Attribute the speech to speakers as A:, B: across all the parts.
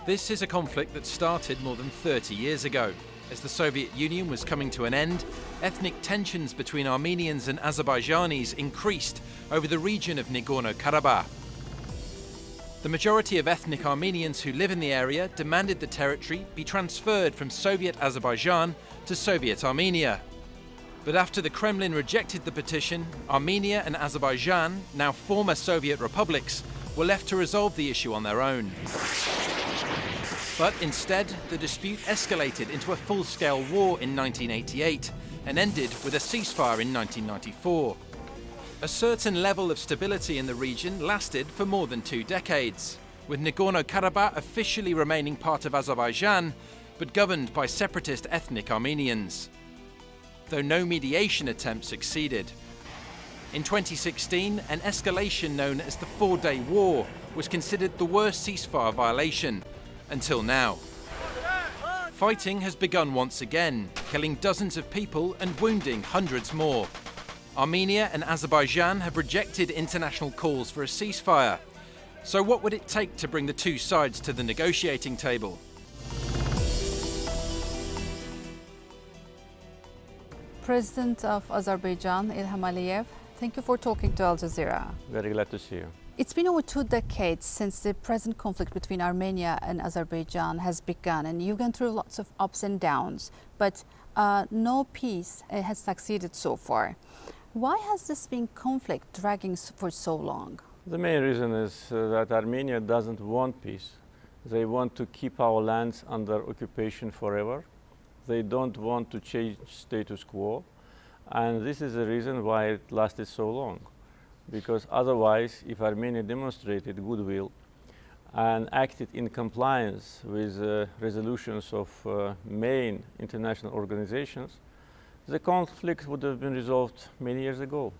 A: This is a conflict that started more than 30 years ago. As the Soviet Union was coming to an end, ethnic tensions between Armenians and Azerbaijanis increased over the region of Nagorno-Karabah. The majority of ethnic Armenians who live in the area demanded the territory be transferred from Soviet Azerbaijan to Soviet Armenia. But after the Kremlin rejected the petition, Armenia and Azerbaijan, now former Soviet republics, were left to resolve the issue on their own. But instead, the dispute escalated into a full-scale war in 1988 and ended with a ceasefire in 1994. A certain level of stability in the region lasted for more than 2 decades, with Nagorno-Karabah officially remaining part of Azerbaijan, but governed by separatist ethnic Armenians. Though no mediation attempt succeeded. In 2016, an escalation known as the 4-Day War was considered the worst ceasefire violation, until now. Fighting has begun once again, killing dozens of people and wounding hundreds more. Armenia and Azerbaijan have rejected international calls for a ceasefire. So what would it take to bring the two sides to the negotiating table?
B: President of Azerbaijan, Ilham Aliyev, thank you for talking to Al Jazeera.
C: Very glad to see you.
B: It's been over 2 decades since the present conflict between Armenia and Azerbaijan has begun, and you've gone through lots of ups and downs, but no peace has succeeded so far. Why has this been conflict dragging for so long?
C: The main reason is that Armenia doesn't want peace. They want to keep our lands under occupation forever. They don't want to change status quo, and this is the reason why it lasted so long. Because otherwise, if Armenia demonstrated goodwill and acted in compliance with resolutions of main international organizations, the conflict would have been resolved many years ago.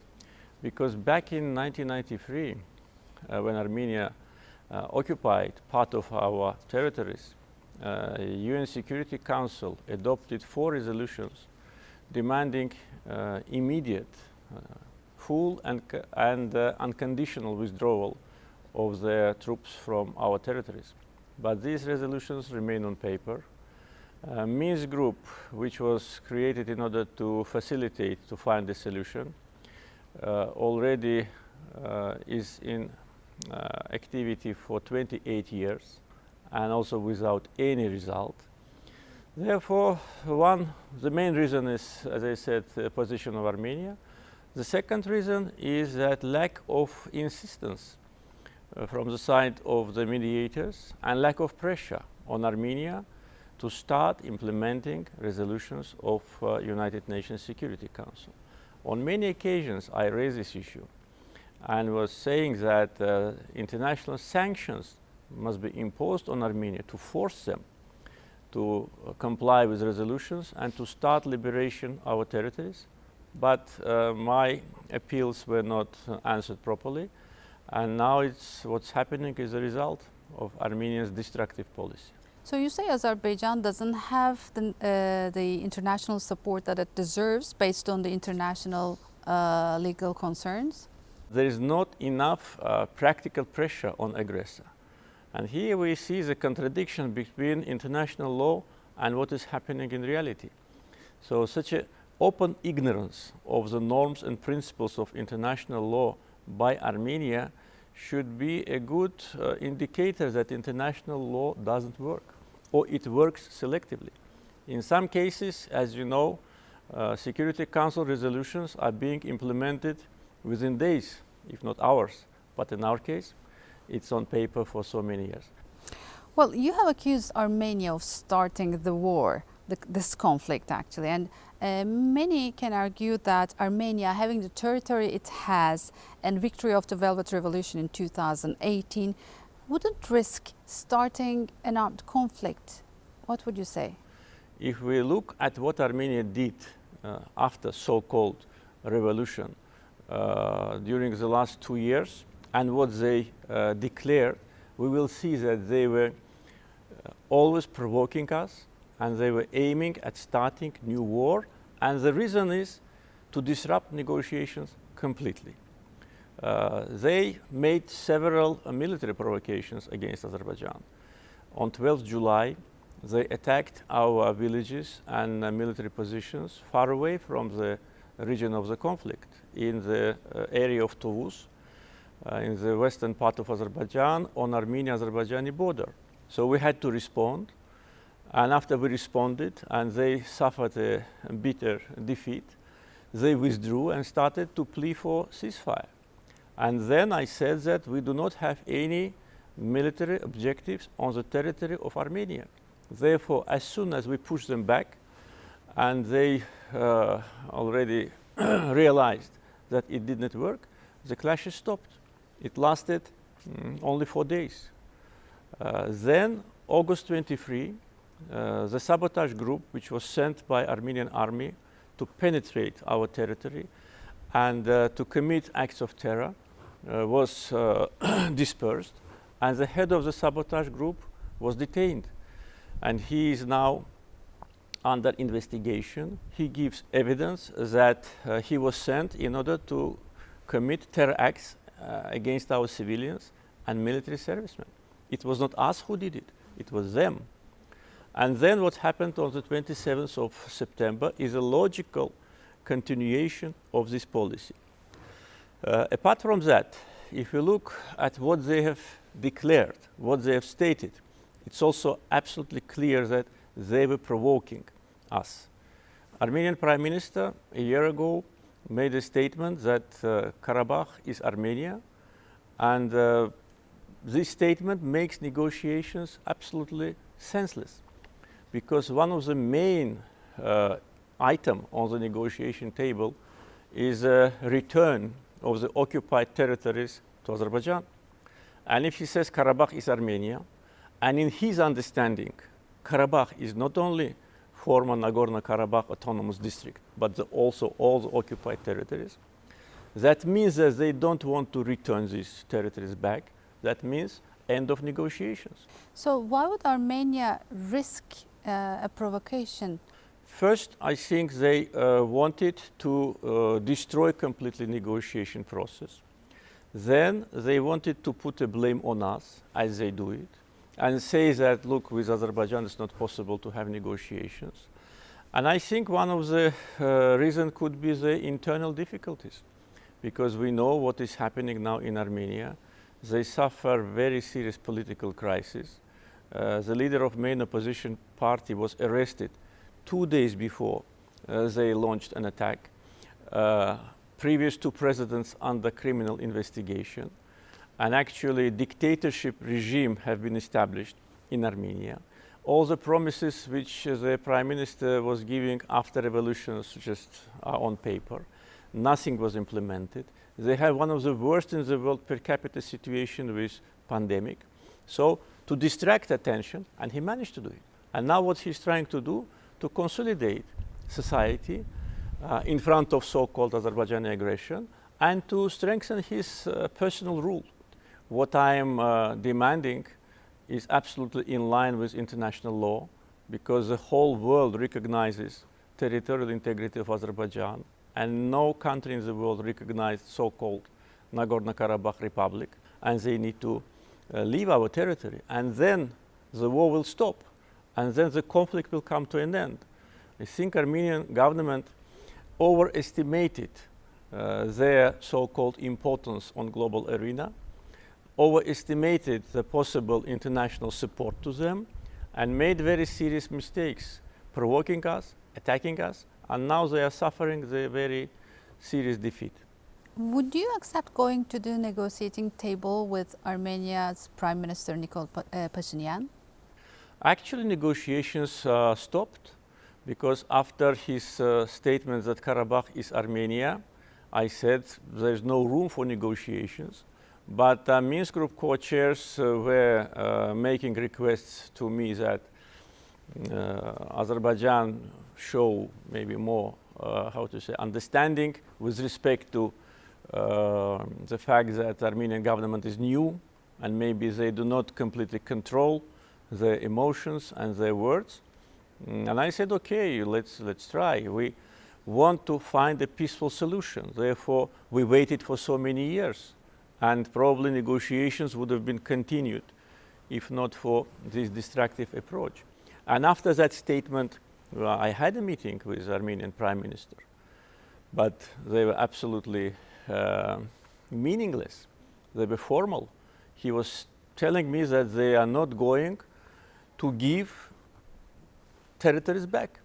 C: Because back in 1993, when Armenia occupied part of our territories, UN Security Council adopted 4 resolutions demanding immediate full and unconditional withdrawal of the troops from our territories. But these resolutions remain on paper. Minsk group, which was created in order to facilitate to find a solution, already is in activity for 28 years and also without any result. Therefore, the main reason is, as I said, the position of Armenia. The second reason is that lack of insistence from the side of the mediators and lack of pressure on Armenia to start implementing resolutions of United Nations Security Council. On many occasions I raised this issue and was saying that international sanctions must be imposed on Armenia to force them to comply with resolutions and to start liberation of our territories. But my appeals were not answered properly, and now what's happening is a result of Armenia's destructive policy.
B: So you say Azerbaijan doesn't have the international support that it deserves based on the international legal concerns?
C: There is not enough practical pressure on aggressor. And here we see the contradiction between international law and what is happening in reality. So such an open ignorance of the norms and principles of international law by Armenia should be a good indicator that international law doesn't work, or it works selectively. In some cases, as you know, Security Council resolutions are being implemented within days, if not hours. But in our case, it's on paper for so many years.
B: Well, you have accused Armenia of starting the war, this conflict actually, and many can argue that Armenia, having the territory it has and victory of the Velvet Revolution in 2018, wouldn't risk starting an armed conflict. What would you say?
C: If we look at what Armenia did after so-called revolution during the last 2 years and what they declared, we will see that they were always provoking us and they were aiming at starting new war. And the reason is to disrupt negotiations completely. They made several military provocations against Azerbaijan. On 12th July, they attacked our villages and military positions far away from the region of the conflict, in the area of Tovuz, in the western part of Azerbaijan, on Armenian-Azerbaijani border. So we had to respond, and after we responded and they suffered a bitter defeat, they withdrew and started to plead for ceasefire. And then I said that we do not have any military objectives on the territory of Armenia. Therefore, as soon as we push them back, and they already realized that it did not work, the clashes stopped. It lasted only 4 days. Then, August 23, the sabotage group, which was sent by Armenian army to penetrate our territory and to commit acts of terror, was dispersed, and the head of the sabotage group was detained. And he is now under investigation. He gives evidence that he was sent in order to commit terror acts against our civilians and military servicemen. It was not us who did it, it was them. And then what happened on the 27th of September is a logical continuation of this policy. Apart from that, if you look at what they have declared, what they have stated, it's also absolutely clear that they were provoking us. Armenian Prime Minister a year ago made a statement that Karabakh is Armenia, and this statement makes negotiations absolutely senseless, because one of the main items on the negotiation table is a return of the occupied territories to Azerbaijan. And if he says Karabakh is Armenia, and in his understanding, Karabakh is not only former Nagorno-Karabah autonomous district, but also all the occupied territories, that means that they don't want to return these territories back. That means end of negotiations.
B: So why would Armenia risk a provocation?
C: First, I think they wanted to destroy completely negotiation process. Then they wanted to put a blame on us, as they do it, and say that, look, with Azerbaijan it's not possible to have negotiations. And I think one of the reasons could be the internal difficulties, because we know what is happening now in Armenia. They suffer very serious political crisis. The leader of main opposition party was arrested 2 days before they launched an attack. Previous two presidents under criminal investigation. And actually dictatorship regime have been established in Armenia. All the promises which the prime minister was giving after revolutions just are on paper. Nothing was implemented. They have one of the worst in the world per capita situation with pandemic. So to distract attention, and he managed to do it. And now what he's trying to do, to consolidate society in front of so-called Azerbaijani aggression, and to strengthen his personal rule. What I am demanding is absolutely in line with international law, because the whole world recognizes territorial integrity of Azerbaijan, and no country in the world recognizes so-called Nagorno-Karabakh Republic, and they need to leave our territory, and then the war will stop, and then the conflict will come to an end. I think Armenian government overestimated their so-called importance on global arena, overestimated the possible international support to them, and made very serious mistakes, provoking us, attacking us, and now they are suffering the very serious defeat.
B: Would you accept going to the negotiating table with Armenia's Prime Minister Nikol Pashinyan?
C: Actually, negotiations stopped, because after his statement that Karabakh is Armenia, I said there's no room for negotiations. But Minsk Group co-chairs were making requests to me that Azerbaijan show maybe more, understanding with respect to the fact that Armenian government is new, and maybe they do not completely control their emotions and their words. And I said, okay, let's try. We want to find a peaceful solution. Therefore, we waited for so many years, and probably negotiations would have been continued if not for this destructive approach. And after that statement, I had a meeting with the Armenian Prime Minister, but they were absolutely meaningless. They were formal. He was telling me that they are not going to give territories back.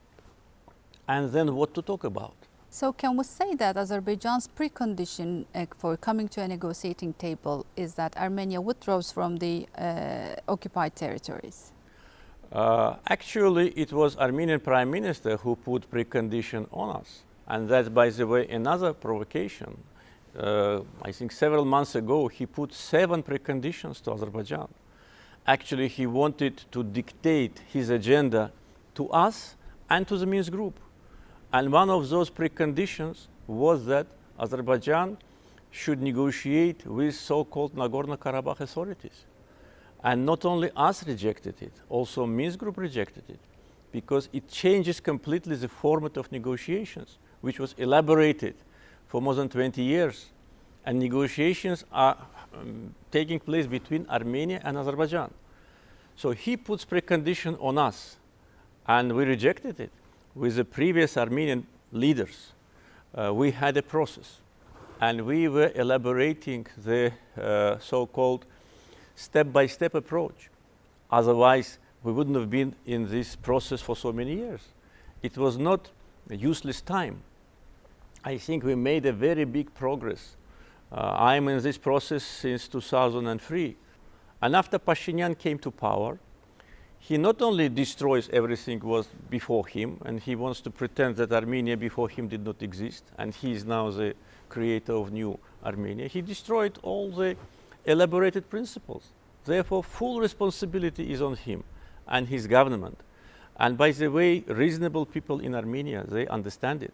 C: And then what to talk about?
B: So can we say that Azerbaijan's precondition for coming to a negotiating table is that Armenia withdraws from the occupied territories?
C: Actually, it was Armenian Prime Minister who put precondition on us. And that's, by the way, another provocation. I think several months ago, he put 7 preconditions to Azerbaijan. Actually, he wanted to dictate his agenda to us and to the Minsk group. And one of those preconditions was that Azerbaijan should negotiate with so-called Nagorno-Karabah authorities. And not only us rejected it, also Minsk group rejected it, because it changes completely the format of negotiations, which was elaborated for more than 20 years. And negotiations are taking place between Armenia and Azerbaijan. So he puts precondition on us, and we rejected it. With the previous Armenian leaders, we had a process, and we were elaborating the so-called step-by-step approach. Otherwise, we wouldn't have been in this process for so many years. It was not a useless time. I think we made a very big progress. I'm in this process since 2003. And after Pashinyan came to power, he not only destroys everything was before him, and he wants to pretend that Armenia before him did not exist, and he is now the creator of new Armenia. He destroyed all the elaborated principles. Therefore, full responsibility is on him and his government. And by the way, reasonable people in Armenia, they understand it.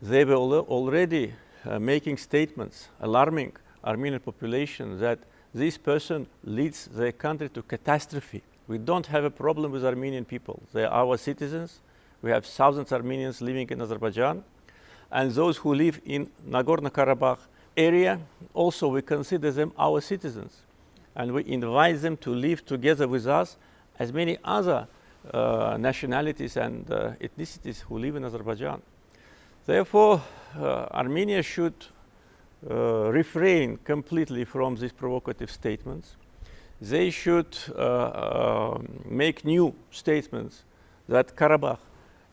C: They were already making statements alarming Armenian population that this person leads their country to catastrophe. We don't have a problem with Armenian people. They are our citizens. We have thousands of Armenians living in Azerbaijan. And those who live in Nagorno-Karabakh area, also we consider them our citizens. And we invite them to live together with us as many other nationalities and ethnicities who live in Azerbaijan. Therefore, Armenia should refrain completely from these provocative statements. They should make new statements that Karabakh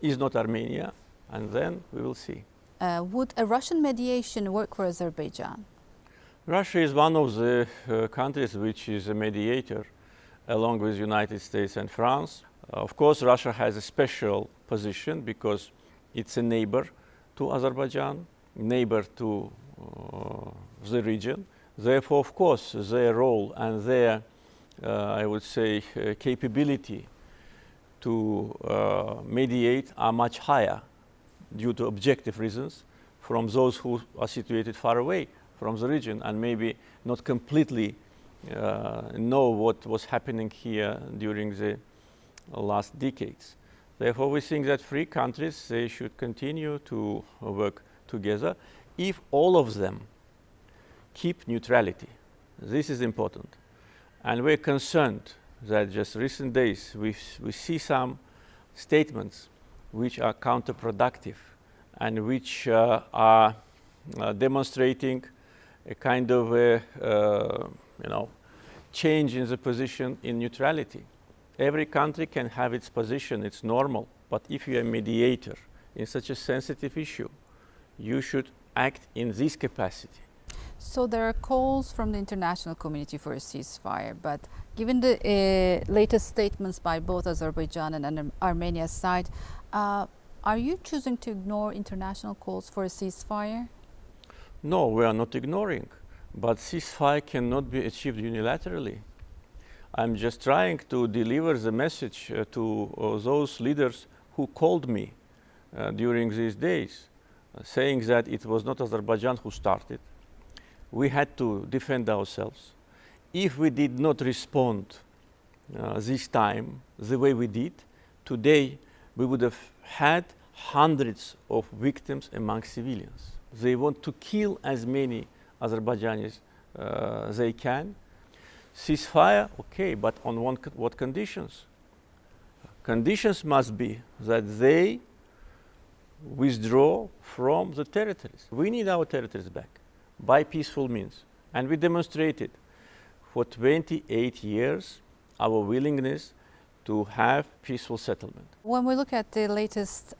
C: is not Armenia, and then we will see.
B: Would a Russian mediation work for Azerbaijan?
C: Russia is one of the countries which is a mediator along with the United States and France. Of course, Russia has a special position because it's a neighbor to Azerbaijan, neighbor to the region. Therefore, of course, their role and their, I would say, capability to mediate are much higher due to objective reasons from those who are situated far away from the region and maybe not completely know what was happening here during the last decades. Therefore, we think that free countries, they should continue to work together if all of them keep neutrality. This is important. And we're concerned that just recent days we see some statements which are counterproductive and which are demonstrating a kind of change in the position in neutrality. Every country can have its position, it's normal, but if you're a mediator in such a sensitive issue, you should act in this capacity.
B: So there are calls from the international community for a ceasefire, but given the latest statements by both Azerbaijan and Armenia's side, are you choosing to ignore international calls for a ceasefire?
C: No, we are not ignoring, but ceasefire cannot be achieved unilaterally. I'm just trying to deliver the message to those leaders who called me during these days, saying that it was not Azerbaijan who started. We had to defend ourselves. If we did not respond this time the way we did, today we would have had hundreds of victims among civilians. They want to kill as many Azerbaijanis they can. Ceasefire, okay, but on what conditions? Conditions must be that they withdraw from the territories. We need our territories back by peaceful means. And we demonstrated for 28 years our willingness to have peaceful settlement.
B: When we look at the latest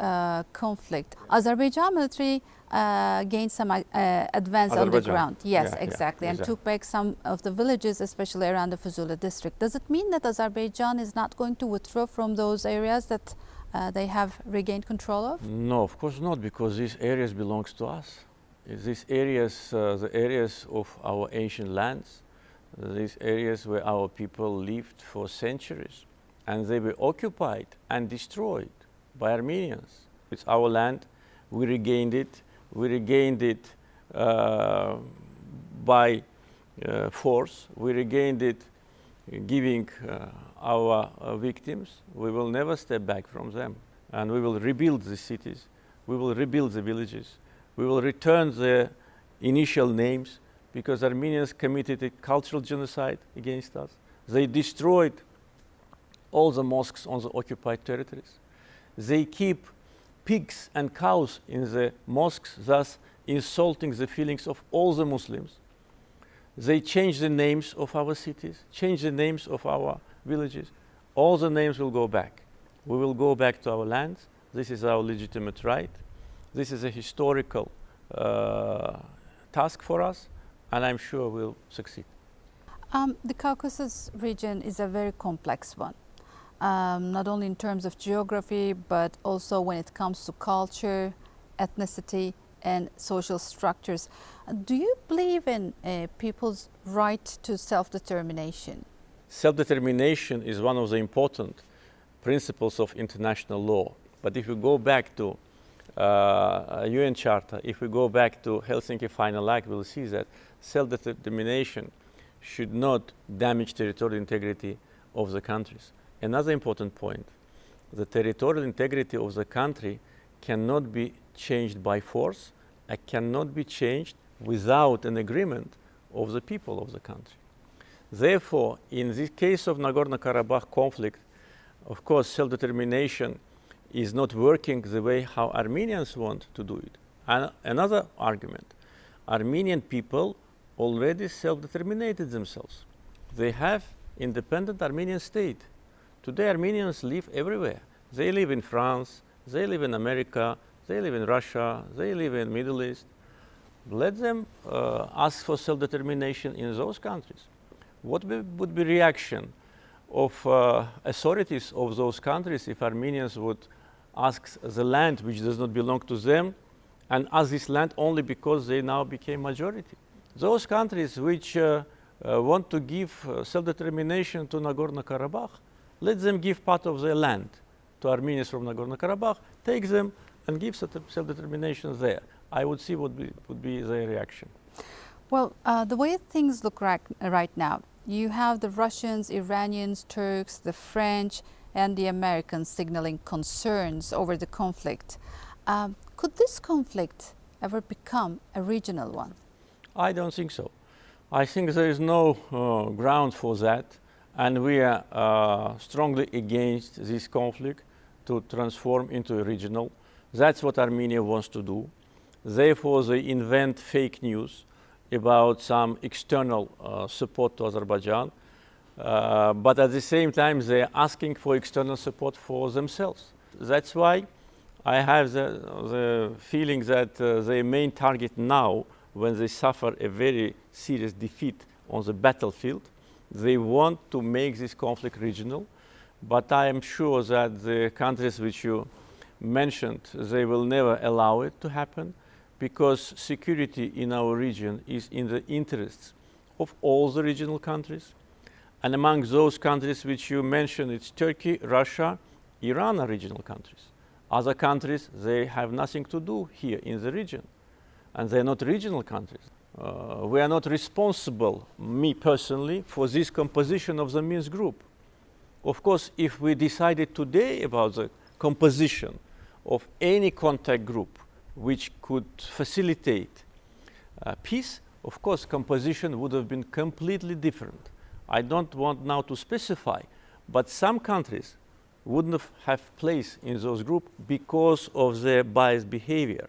B: conflict, Azerbaijan military gained some advance on the ground. Yes,
C: yeah,
B: exactly,
C: yeah,
B: and took back some of the villages, especially around the Fuzuli district. Does it mean that Azerbaijan is not going to withdraw from those areas that they have regained control of?
C: No, of course not, because these areas belong to us. These areas, the areas of our ancient lands, these areas where our people lived for centuries, and they were occupied and destroyed by Armenians. It's our land. We regained it. We regained it by force. We regained it giving our victims. We will never step back from them. And we will rebuild the cities. We will rebuild the villages. We will return the initial names, because Armenians committed a cultural genocide against us. They destroyed all the mosques on the occupied territories. They keep pigs and cows in the mosques, thus insulting the feelings of all the Muslims. They change the names of our cities, change the names of our villages. All the names will go back. We will go back to our lands. This is our legitimate right. This is a historical task for us, and I'm sure we'll succeed.
B: The Caucasus region is a very complex one. Not only in terms of geography, but also when it comes to culture, ethnicity, and social structures. Do you believe in people's right to self-determination?
C: Self-determination is one of the important principles of international law. But if we go back to UN Charter, if we go back to Helsinki Final Act, we'll see that self-determination should not damage territorial integrity of the countries. Another important point, the territorial integrity of the country cannot be changed by force. It cannot be changed without an agreement of the people of the country. Therefore, in the case of Nagorno-Karabakh conflict, of course, self-determination is not working the way how Armenians want to do it. And another argument, Armenian people already self-determinated themselves. They have independent Armenian state. Today, Armenians live everywhere. They live in France, they live in America, they live in Russia, they live in the Middle East. Let them ask for self-determination in those countries. What would be reaction of authorities of those countries if Armenians would ask the land which does not belong to them and ask this land only because they now became majority? Those countries which want to give self-determination to Nagorno-Karabakh, let them give part of their land to Armenians from Nagorno-Karabakh, take them and give self-determination there. I would see what would be their reaction.
B: Well, the way things look right now, you have the Russians, Iranians, Turks, the French, and the Americans signaling concerns over the conflict. Could this conflict ever become a regional one?
C: I don't think so. I think there is no ground for that, and we are strongly against this conflict to transform into a regional. That's what Armenia wants to do. Therefore, they invent fake news about some external support to Azerbaijan, but at the same time they are asking for external support for themselves. That's why I have the feeling that their main target now, when they suffer a very serious defeat on the battlefield, they want to make this conflict regional. But I am sure that the countries which you mentioned, they will never allow it to happen, because security in our region is in the interests of all the regional countries. And among those countries which you mentioned, it's Turkey, Russia, Iran are regional countries. Other countries, they have nothing to do here in the region, and they're not regional countries. We are not responsible, me personally, for this composition of the Minsk group. Of course, if we decided today about the composition of any contact group which could facilitate peace, of course, composition would have been completely different. I don't want now to specify, but some countries wouldn't have place in those groups because of their biased behavior.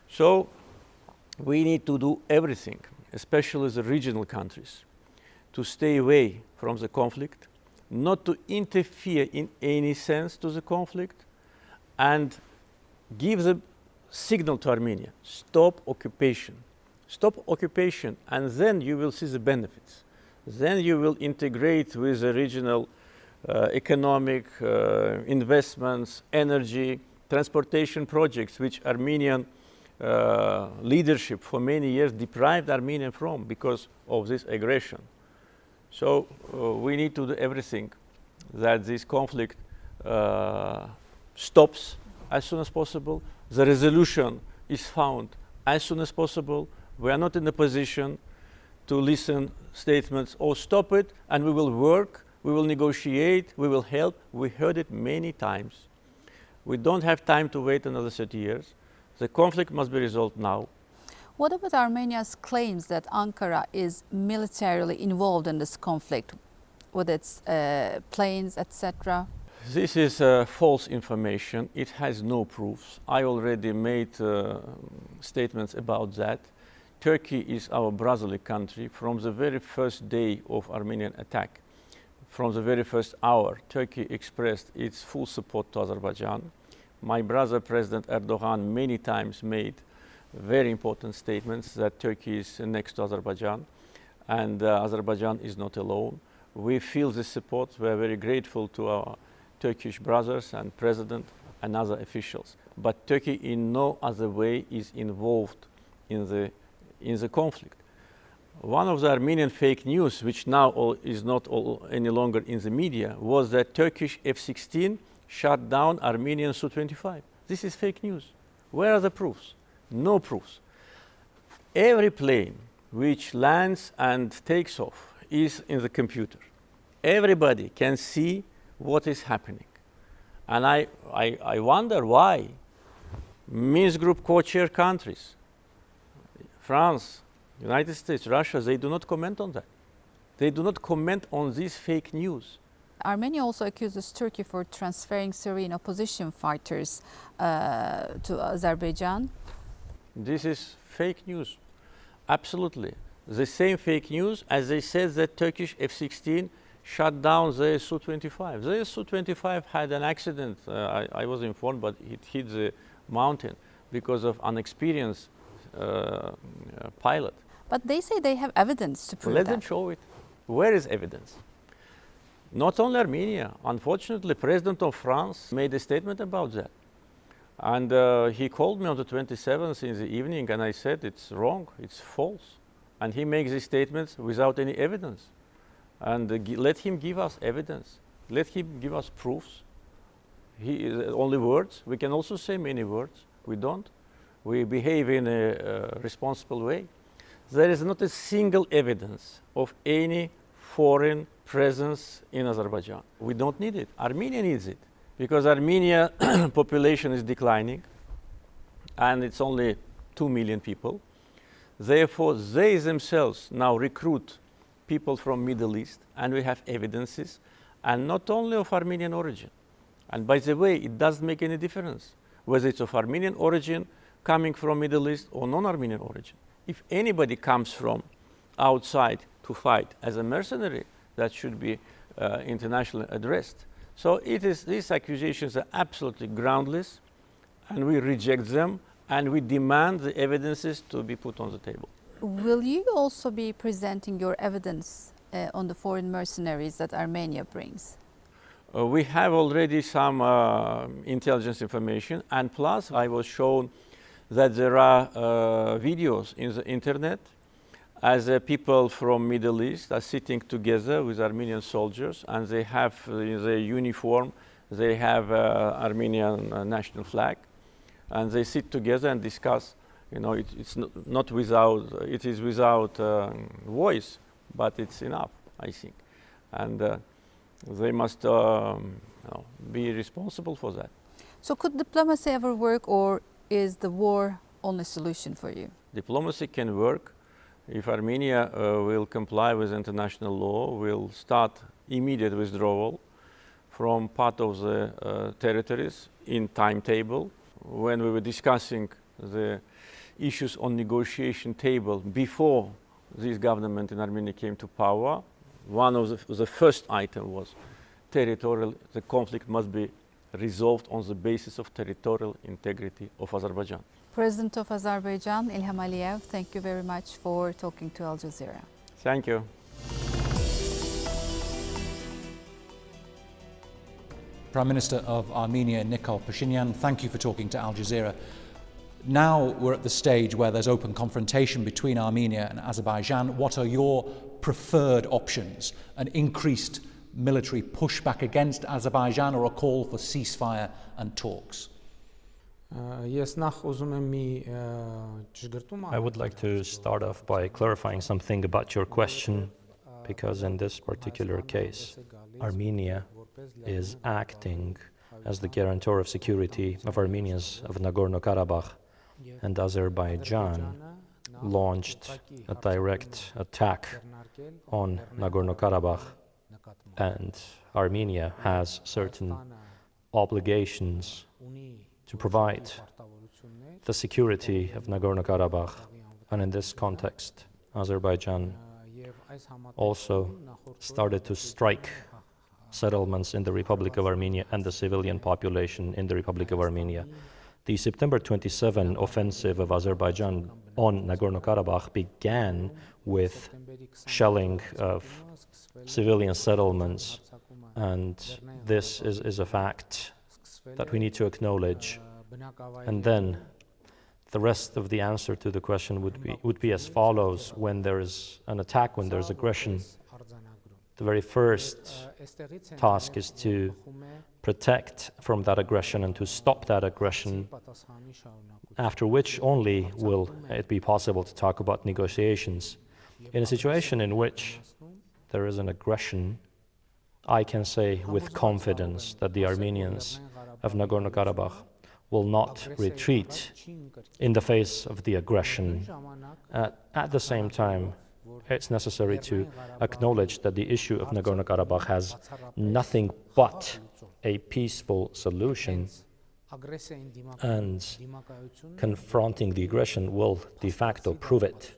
C: So we need to do everything, especially the regional countries, to stay away from the conflict, not to interfere in any sense to the conflict, and give the signal to Armenia, stop occupation. Stop occupation, and then you will see the benefits. Then you will integrate with the regional economic investments, energy, transportation projects, which Armenian leadership for many years deprived Armenia from because of this aggression. So we need to do everything that this conflict stops as soon as possible. The resolution is found as soon as possible. We are not in a position to listen statements, oh, stop it, and we will work, we will negotiate, we will help. We heard it many times. We don't have time to wait another 30 years. The conflict must be resolved now.
B: What about Armenia's claims that Ankara is militarily involved in this conflict with its planes, etc.?
C: This is false information. It has no proofs. I already made statements about that. Turkey is our brotherly country. From the very first day of Armenian attack, from the very first hour, Turkey expressed its full support to Azerbaijan. My brother, President Erdogan, many times made very important statements that Turkey is next to Azerbaijan, and Azerbaijan is not alone. We feel this support. We are very grateful to our Turkish brothers and president and other officials. But Turkey in no other way is involved in the conflict. One of the Armenian fake news, which now is not any longer in the media, was that Turkish F-16 shot down Armenian Su-25. This is fake news. Where are the proofs? No proofs. Every plane which lands and takes off is in the computer. Everybody can see what is happening. And I wonder why Minsk Group co-chair countries, France, United States, Russia, they do not comment on that. They do not comment on this fake news.
B: Armenia also accuses Turkey for transferring Syrian opposition fighters to Azerbaijan. This
C: is fake news, absolutely. The same fake news as they said that Turkish F-16 shot down the Su-25. The Su-25 had an accident, I was informed, but it hit the mountain because of unexperienced pilot.
B: But they say they have evidence to prove that.
C: Let them show it. Where is evidence? Not only Armenia. Unfortunately, President of France made a statement about that. And he called me on the 27th in the evening, and I said, it's wrong, it's false. And he makes these statements without any evidence. And let him give us evidence. Let him give us proofs. Only words. We can also say many words. We don't. We behave in a responsible way. There is not a single evidence of any foreign presence in Azerbaijan. We don't need it. Armenia needs it because Armenia's population is declining and it's only 2 million people. Therefore, they themselves now recruit people from Middle East, and we have evidences, and not only of Armenian origin. And by the way, it doesn't make any difference whether it's of Armenian origin, coming from Middle East, or non-Armenian origin. If anybody comes from outside to fight as a mercenary, that should be internationally addressed. So these accusations are absolutely groundless, and we reject them, and we demand the evidences to be put on the table.
B: Will you also be presenting your evidence on the foreign mercenaries that Armenia brings?
C: We have already some intelligence information, and plus I was shown that there are videos in the internet as people from Middle East are sitting together with Armenian soldiers, and they have in their uniform, they have Armenian national flag, and they sit together and discuss. You know, it's not without, it is without voice, but it's enough, I think. And they must be responsible for that.
B: So could diplomacy ever work, or is the war only solution for you?
C: Diplomacy can work if Armenia will comply with international law, will start immediate withdrawal from part of the territories in timetable. When we were discussing the issues on negotiation table before this government in Armenia came to power, one of the first item was territorial. The conflict must be resolved on the basis of territorial integrity of Azerbaijan.
B: President of Azerbaijan, Ilham Aliyev, thank you very much for talking to Al Jazeera.
C: Thank you.
D: Prime Minister of Armenia, Nikol Pashinyan, thank you for talking to Al Jazeera. Now we're at the stage where there's open confrontation between Armenia and Azerbaijan. What are your preferred options? An increased military pushback against Azerbaijan, or a call for ceasefire and talks?
E: I would like to start off by clarifying something about your question, because in this particular case, Armenia is acting as the guarantor of security of Armenians of Nagorno-Karabah, and Azerbaijan launched a direct attack on Nagorno-Karabah, and Armenia has certain obligations to provide the security of Nagorno-Karabah, and in this context, Azerbaijan also started to strike settlements in the Republic of Armenia and the civilian population in the Republic of Armenia. The September 27 offensive of Azerbaijan on Nagorno-Karabah began with shelling of civilian settlements, and this is a fact that we need to acknowledge. And then the rest of the answer to the question would be as follows. When there is an attack, when there's aggression, the very first task is to protect from that aggression and to stop that aggression, after which only will it be possible to talk about negotiations. In a situation in which there is an aggression, I can say with confidence that the Armenians of Nagorno-Karabakh will not retreat in the face of the aggression. At the same time, it's necessary to acknowledge that the issue of Nagorno-Karabakh has nothing but a peaceful solution, and confronting the aggression will de facto prove it.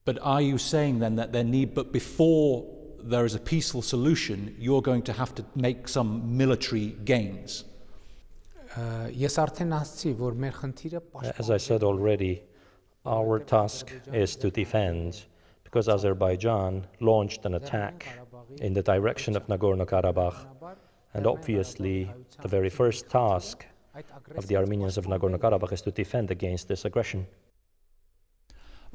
D: But are you saying then that but before there is a peaceful solution, you're going to have to make some military gains?
E: As I said already, our task is to defend, because Azerbaijan launched an attack in the direction of Nagorno-Karabakh, and obviously the very first task of the Armenians of Nagorno-Karabakh is to defend against this aggression.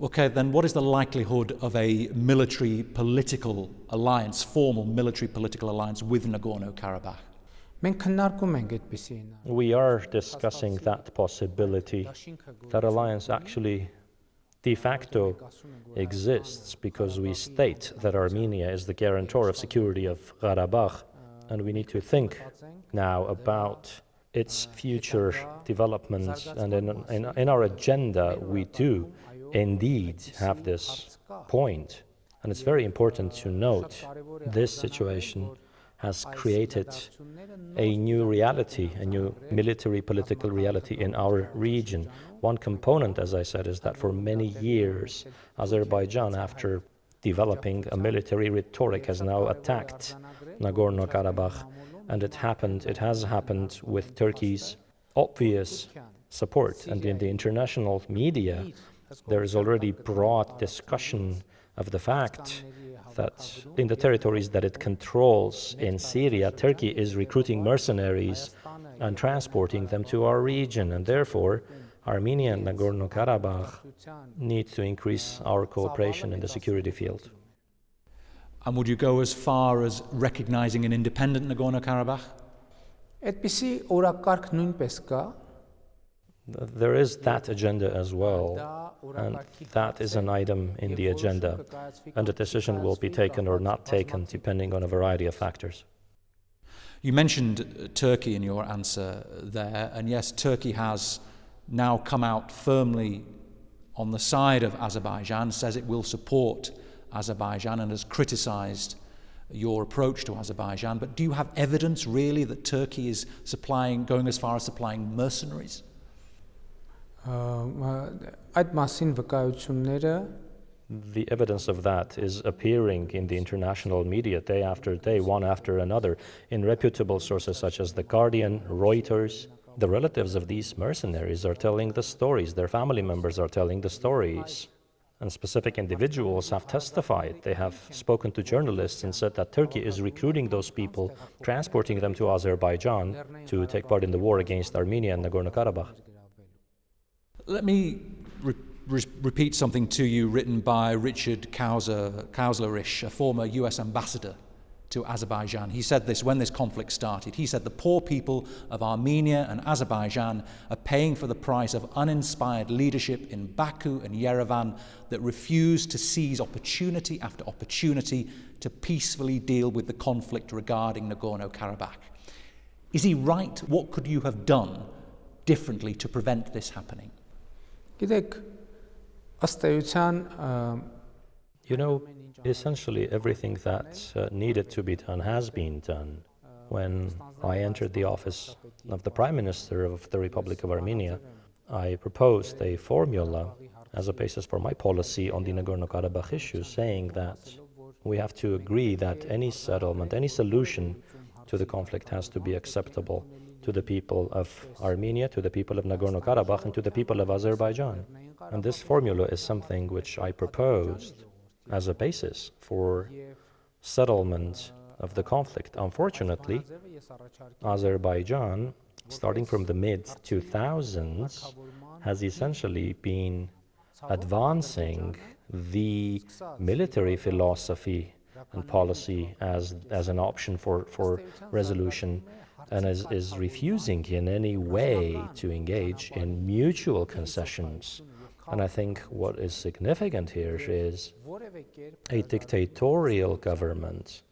D: Okay, then what is the likelihood of a military political alliance, formal military political alliance with Nagorno-Karabakh?
E: We are discussing that possibility. That alliance actually de facto exists because we state that Armenia is the guarantor of security of Karabakh, and we need to think now about its future developments. And in our agenda, we do indeed have this point. And it's very important to note this situation has created a new reality, a new military political reality in our region. One component, as I said, is that for many years, Azerbaijan, after developing a military rhetoric, has now attacked Nagorno-Karabakh, and it has happened with Turkey's obvious support. And in the international media, there is already broad discussion of the fact that in the territories that it controls in Syria, Turkey is recruiting mercenaries and transporting them to our region, and therefore Armenia and Nagorno-Karabakh need to increase our cooperation in the security field.
D: And would you go as far as recognizing an independent Nagorno-Karabakh?
E: There is that agenda as well, and that is an item in the agenda, and a decision will be taken or not taken depending on a variety of factors.
D: You mentioned Turkey in your answer there, and yes, Turkey has now come out firmly on the side of Azerbaijan, says it will support Azerbaijan and has criticised your approach to Azerbaijan. But do you have evidence really that Turkey is going as far as supplying mercenaries?
E: The evidence of that is appearing in the international media day after day, one after another, in reputable sources such as The Guardian, Reuters. The relatives of these mercenaries are telling the stories, their family members are telling the stories, and specific individuals have testified. They have spoken to journalists and said that Turkey is recruiting those people, transporting them to Azerbaijan to take part in the war against Armenia and Nagorno-Karabah.
D: Let me repeat something to you written by Richard Kauslerich, a former US ambassador to Azerbaijan. He said this when this conflict started. He said, "The poor people of Armenia and Azerbaijan are paying for the price of uninspired leadership in Baku and Yerevan that refuse to seize opportunity after opportunity to peacefully deal with the conflict regarding Nagorno-Karabah." Is he right? What could you have done differently to prevent this happening?
E: Essentially everything that needed to be done has been done. When I entered the office of the Prime Minister of the Republic of Armenia, I proposed a formula as a basis for my policy on the Nagorno-Karabakh issue, saying that we have to agree that any settlement, any solution to the conflict has to be acceptable to the people of Armenia, to the people of Nagorno-Karabakh, and to the people of Azerbaijan. And this formula is something which I proposed as a basis for settlement of the conflict. Unfortunately, Azerbaijan, starting from the mid-2000s, has essentially been advancing the military philosophy and policy as an option for resolution, and is refusing in any way to engage in mutual concessions. And I think what is significant here is a dictatorial government,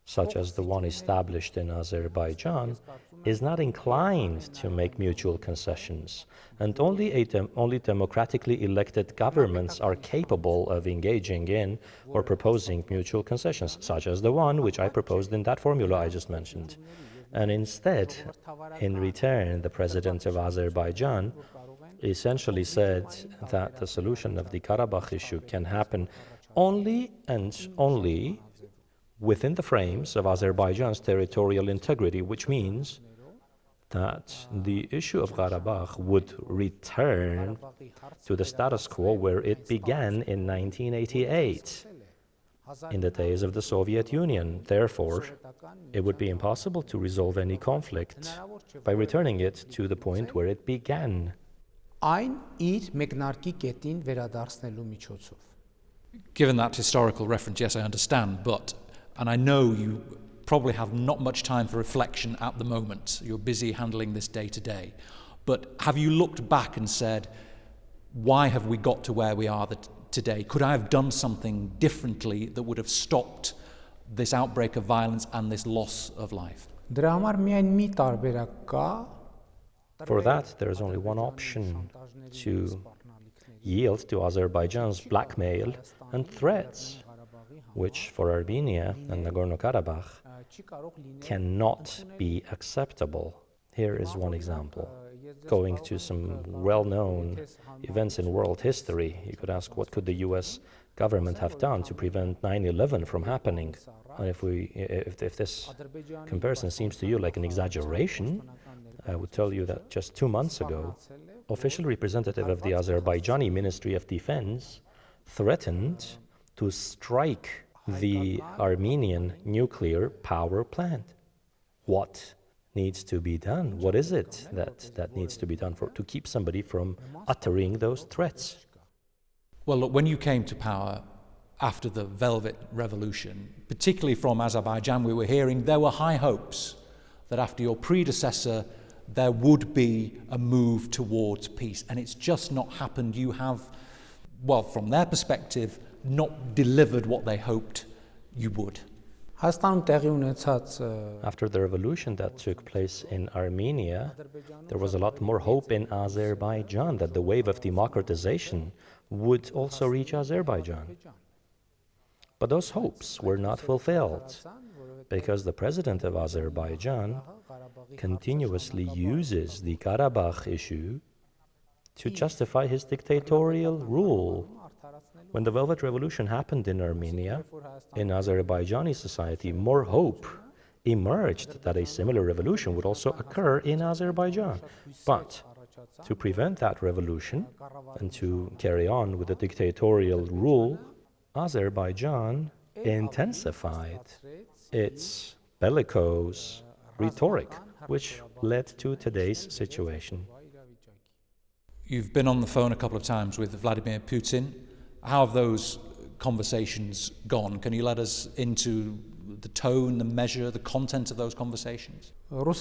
E: such as the one established in Azerbaijan, is not inclined to make mutual concessions. And only democratically elected governments are capable of engaging in or proposing mutual concessions, such as the one which I proposed in that formula I just mentioned. And instead, in return, the president of Azerbaijan essentially said that the solution of the Karabakh issue can happen only and only within the frames of Azerbaijan's territorial integrity, which means that the issue of Karabakh would return to the status quo where it began in 1988, in the days of the Soviet Union. Therefore, it would be impossible to resolve any conflict by returning it to the point where it began.
D: Given that historical reference, yes, I understand, and I know you probably have not much time for reflection at the moment. You're busy handling this day to day. But have you looked back and said, why have we got to where we are today? Could I have done something differently that would have stopped this outbreak of violence and this loss of life?
E: For that, there is only one option: to yield to Azerbaijan's blackmail and threats, which for Armenia and Nagorno-Karabakh cannot be acceptable. Here is one example. Going to some well-known events in world history, you could ask, what could the US government have done to prevent 9/11 from happening? And if this comparison seems to you like an exaggeration, I would tell you that just 2 months ago, official representative of the Azerbaijani Ministry of Defense threatened to strike the Armenian nuclear power plant. What needs to be done? What is it that needs to be done to keep somebody from uttering those threats?
D: Well, look, when you came to power after the Velvet Revolution, particularly from Azerbaijan, we were hearing there were high hopes that after your predecessor there would be a move towards peace, and it's just not happened. You have, well, from their perspective, not delivered what they hoped you would.
E: After the revolution that took place in Armenia, there was a lot more hope in Azerbaijan that the wave of democratization would also reach Azerbaijan. But those hopes were not fulfilled because the president of Azerbaijan continuously uses the Karabakh issue to justify his dictatorial rule. When the Velvet Revolution happened in Armenia, in Azerbaijani society, more hope emerged that a similar revolution would also occur in Azerbaijan. But to prevent that revolution and to carry on with the dictatorial rule, Azerbaijan intensified its bellicose rhetoric, which led to today's situation.
D: You've been on the phone a couple of times with Vladimir Putin. How have those conversations gone? Can you let us into the tone, the measure, the content of those conversations?
E: Over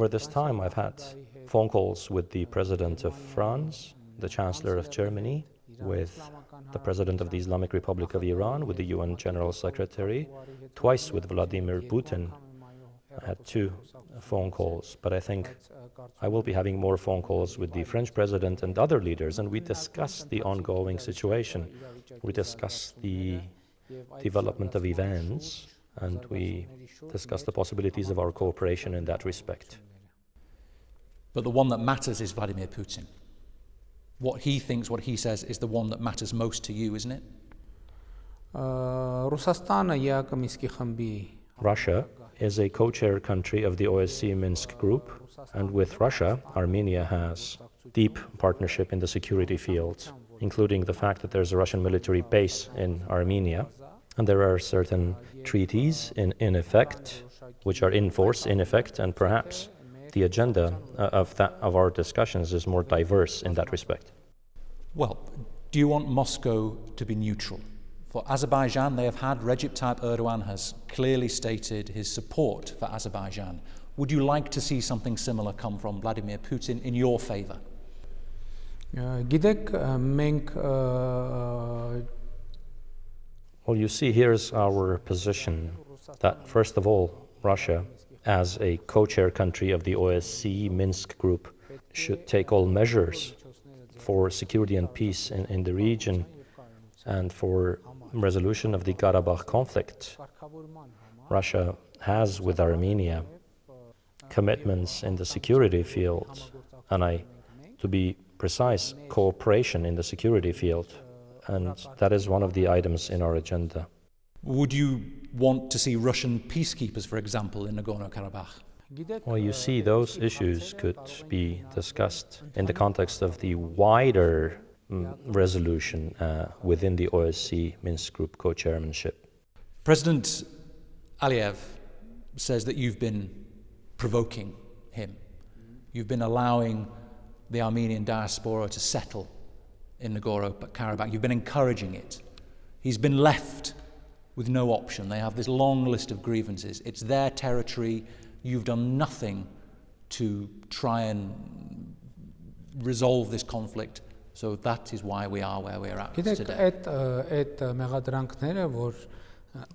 E: this time, I've had phone calls with the President of France, the Chancellor of Germany, with the President of the Islamic Republic of Iran, with the UN General Secretary, twice with Vladimir Putin. I had 2 phone calls, but I think I will be having more phone calls with the French President and other leaders, and we discuss the ongoing situation. We discuss the development of events, and we discuss the possibilities of our cooperation in that respect.
D: But the one that matters is Vladimir Putin. What he thinks, what he says, is the one that matters most to you, isn't it?
E: Russia is a co-chair country of the OSCE Minsk group, and with Russia, Armenia has deep partnership in the security field, including the fact that there's a Russian military base in Armenia, and there are certain treaties in effect, which are in force in effect, and perhaps the agenda of our discussions is more diverse in that respect.
D: Well, do you want Moscow to be neutral? For Azerbaijan, they have had Recep Tayyip Erdogan has clearly stated his support for Azerbaijan. Would you like to see something similar come from Vladimir Putin in your favor?
E: Well, you see, here's our position, that first of all, Russia, as a co-chair country of the OSCE Minsk group, should take all measures for security and peace in the region and for resolution of the Karabakh conflict. Russia has with Armenia commitments in the security field, and to be precise, cooperation in the security field, and that is one of the items in our agenda.
D: Would you want to see Russian peacekeepers, for example, in Nagorno-Karabah?
E: Well, you see, those issues could be discussed in the context of the wider resolution within the OSCE Minsk Group co-chairmanship.
D: President Aliyev says that you've been provoking him. You've been allowing the Armenian diaspora to settle in Nagorno-Karabakh. You've been encouraging it. He's been left with no option. They have this long list of grievances. It's their territory. You've done nothing to try and resolve this conflict. So that is why we are where we are at today.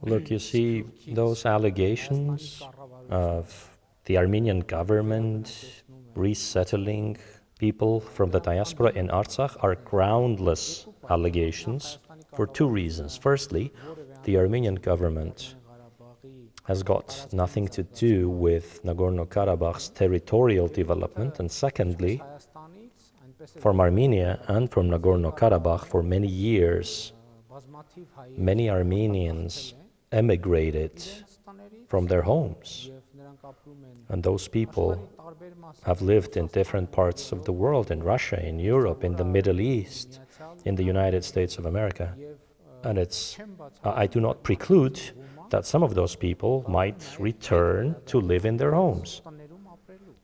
E: Look, you see, those allegations of the Armenian government resettling people from the diaspora in Artsakh are groundless allegations for 2 reasons. Firstly, the Armenian government has got nothing to do with Nagorno-Karabakh's territorial development, and secondly, from Armenia and from Nagorno-Karabakh for many years, many Armenians emigrated from their homes, and those people have lived in different parts of the world, in Russia, in Europe, in the Middle East, in the United States of America. And I do not preclude that some of those people might return to live in their homes.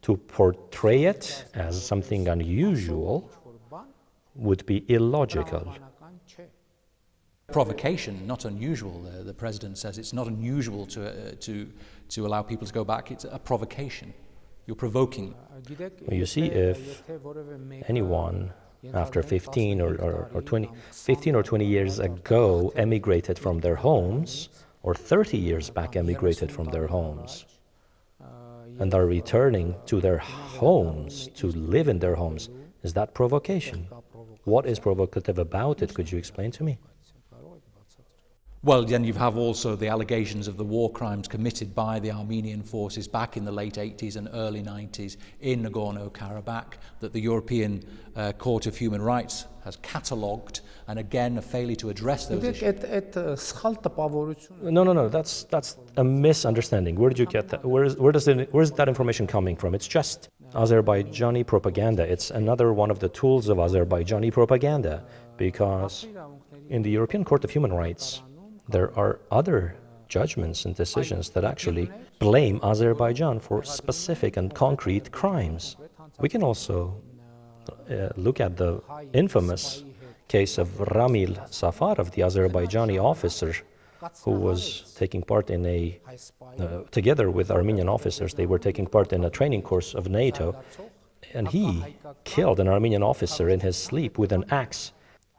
E: To portray it as something unusual would be illogical.
D: Provocation, not unusual. The president says it's not unusual to allow people to go back. It's a provocation. You're provoking.
E: You see, if anyone after 15 or 20 years ago emigrated from their homes, or 30 years back emigrated from their homes, and are returning to their homes to live in their homes. Is that provocation? What is provocative about it? Could you explain to me?
D: Well, then you have also the allegations of the war crimes committed by the Armenian forces back in the late 80s and early 90s in Nagorno-Karabah that the European Court of Human Rights has catalogued, and again a failure to address those issues.
E: No, that's a misunderstanding. Where did you get that? Where's that information coming from? It's just Azerbaijani propaganda. It's another one of the tools of Azerbaijani propaganda, because in the European Court of Human Rights, there are other judgments and decisions that actually blame Azerbaijan for specific and concrete crimes. We can also look at the infamous case of Ramil Safarov, the Azerbaijani officer who was taking part in together with Armenian officers, they were taking part in a training course of NATO, and he killed an Armenian officer in his sleep with an axe.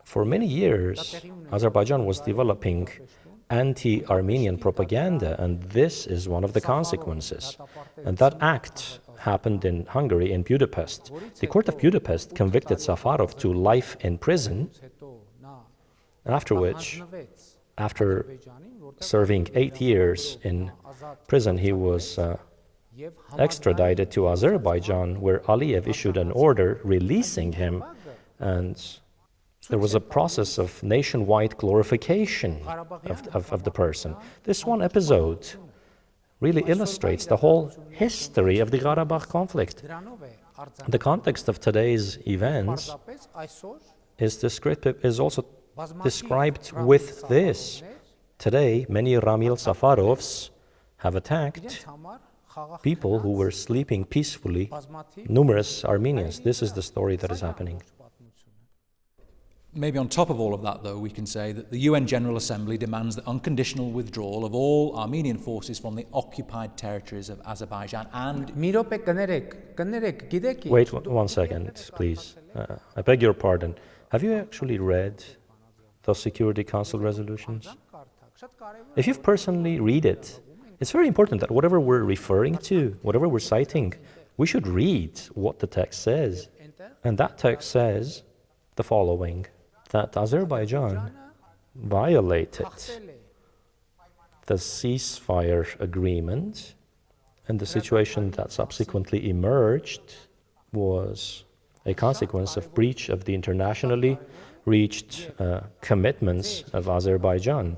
E: For many years, Azerbaijan was developing anti-Armenian propaganda, and this is one of the consequences. And that act happened in Hungary, in Budapest. The court of Budapest convicted Safarov to life in prison, after which, after serving 8 years in prison, he was extradited to Azerbaijan, where Aliyev issued an order releasing him, and there was a process of nationwide glorification of the person. This one episode really illustrates the whole history of the Karabakh conflict. The context of today's events is also described with this. Today, many Ramil Safarovs have attacked people who were sleeping peacefully, numerous Armenians. This is the story that is happening.
D: Maybe on top of all of that, though, we can say that the UN General Assembly demands the unconditional withdrawal of all Armenian forces from the occupied territories of Azerbaijan and...
E: Wait 1 second, please. I beg your pardon. Have you actually read those Security Council resolutions? If you've personally read it, it's very important that whatever we're referring to, whatever we're citing, we should read what the text says. And that text says the following: that Azerbaijan violated the ceasefire agreement, and the situation that subsequently emerged was a consequence of breach of the internationally reached commitments of Azerbaijan.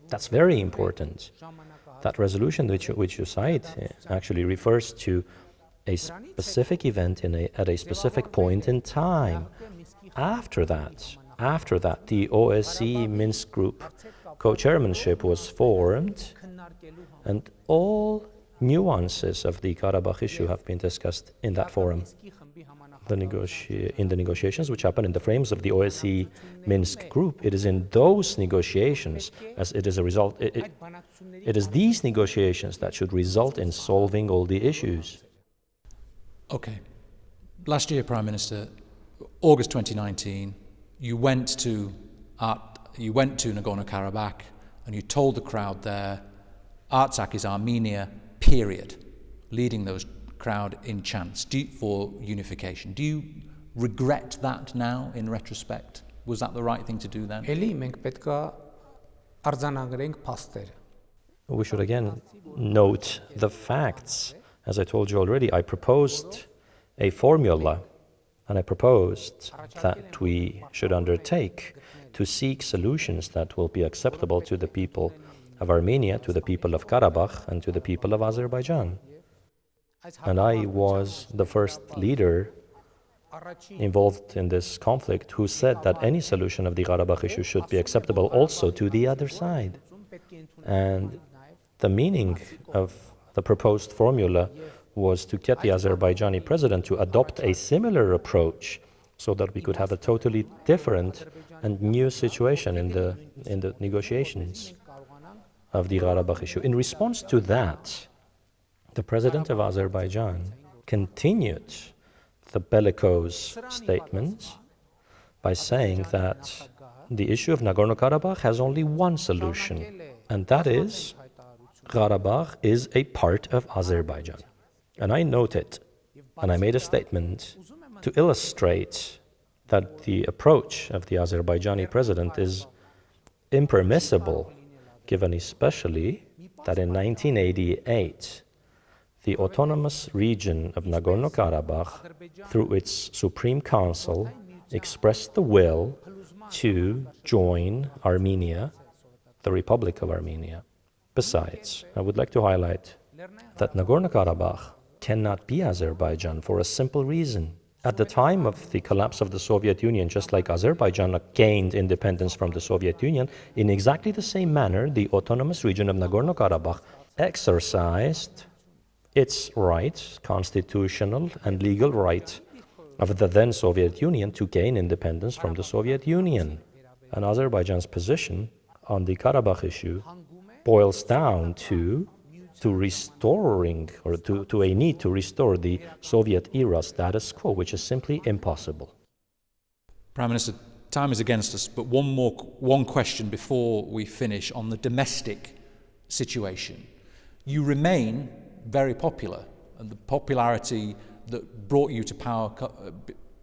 E: That's very important. That resolution which you cite actually refers to a specific event at a specific point in time. After that, the OSCE Minsk Group co-chairmanship was formed, and all nuances of the Karabakh issue have been discussed in that forum. In the negotiations which happen in the frames of the OSCE Minsk Group, it is in those negotiations, as it is a result, it is these negotiations that should result in solving all the issues.
D: Okay. Last year, Prime Minister, August 2019, you went to Nagorno-Karabakh and you told the crowd there, Artsakh is Armenia, period, leading those crowd in chants for unification. Do you regret that now in retrospect? Was that the right thing to do then?
E: We should again note the facts. As I told you already, I proposed a formula, and I proposed that we should undertake to seek solutions that will be acceptable to the people of Armenia, to the people of Karabakh, and to the people of Azerbaijan. And I was the first leader involved in this conflict who said that any solution of the Karabakh issue should be acceptable also to the other side. And the meaning of the proposed formula was to get the Azerbaijani president to adopt a similar approach so that we could have a totally different and new situation in the negotiations of the Karabakh issue. In response to that, the president of Azerbaijan continued the bellicose statements by saying that the issue of Nagorno-Karabakh has only one solution, and that is Karabakh is a part of Azerbaijan. And I noted, and I made a statement to illustrate that the approach of the Azerbaijani president is impermissible, given especially that in 1988, the autonomous region of Nagorno-Karabakh, through its Supreme Council, expressed the will to join Armenia, the Republic of Armenia. Besides, I would like to highlight that Nagorno-Karabakh cannot be Azerbaijan for a simple reason. At the time of the collapse of the Soviet Union, just like Azerbaijan gained independence from the Soviet Union, in exactly the same manner, the autonomous region of Nagorno-Karabakh exercised its right, constitutional and legal right, of the then Soviet Union to gain independence from the Soviet Union. And Azerbaijan's position on the Karabakh issue boils down to restoring, or to a need to restore the Soviet-era status quo, which is simply impossible.
D: Prime Minister, time is against us, but one question before we finish on the domestic situation. You remain very popular, and the popularity that brought you to power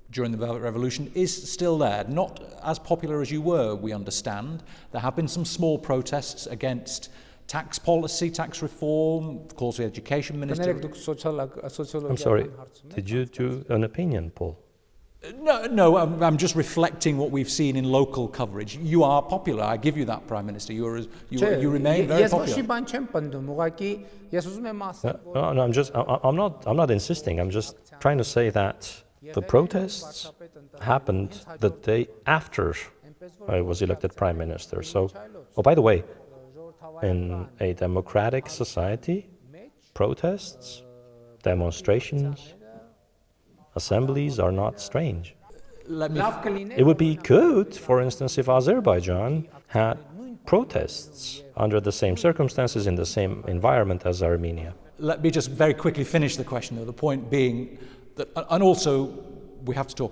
D: during the Velvet Revolution is still there. Not as popular as you were, we understand. There have been some small protests against tax policy, tax reform, calls for the education minister.
E: I'm sorry, did you do an opinion poll?
D: No, I'm just reflecting what we've seen in local coverage. You are popular, I give you that, Prime Minister. You remain very popular.
E: No, I'm not insisting. I'm just trying to say that the protests happened the day after I was elected Prime Minister. So, oh, by the way, in a democratic society, protests, demonstrations, assemblies are not strange. It would be good, for instance, if Azerbaijan had protests under the same circumstances in the same environment as Armenia.
D: Let me just very quickly finish the question, though, the point being that, and also we have to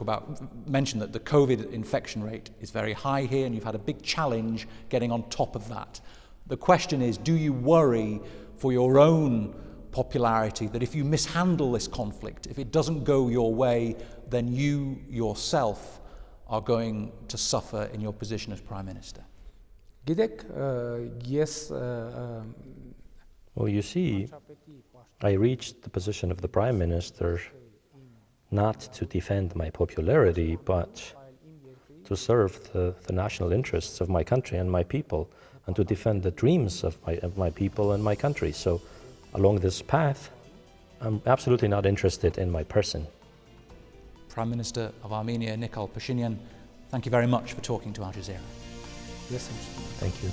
D: mention that the COVID infection rate is very high here, and you've had a big challenge getting on top of that. The question is, do you worry for your own popularity that if you mishandle this conflict, if it doesn't go your way, then you yourself are going to suffer in your position as Prime Minister?
E: Well, you see, I reached the position of the Prime Minister not to defend my popularity, but to serve the national interests of my country and my people, and to defend the dreams of my people and my country. So along this path, I'm absolutely not interested in my person.
D: Prime Minister of Armenia, Nikol Pashinyan, thank you very much for talking to Al Jazeera.
E: Thank you.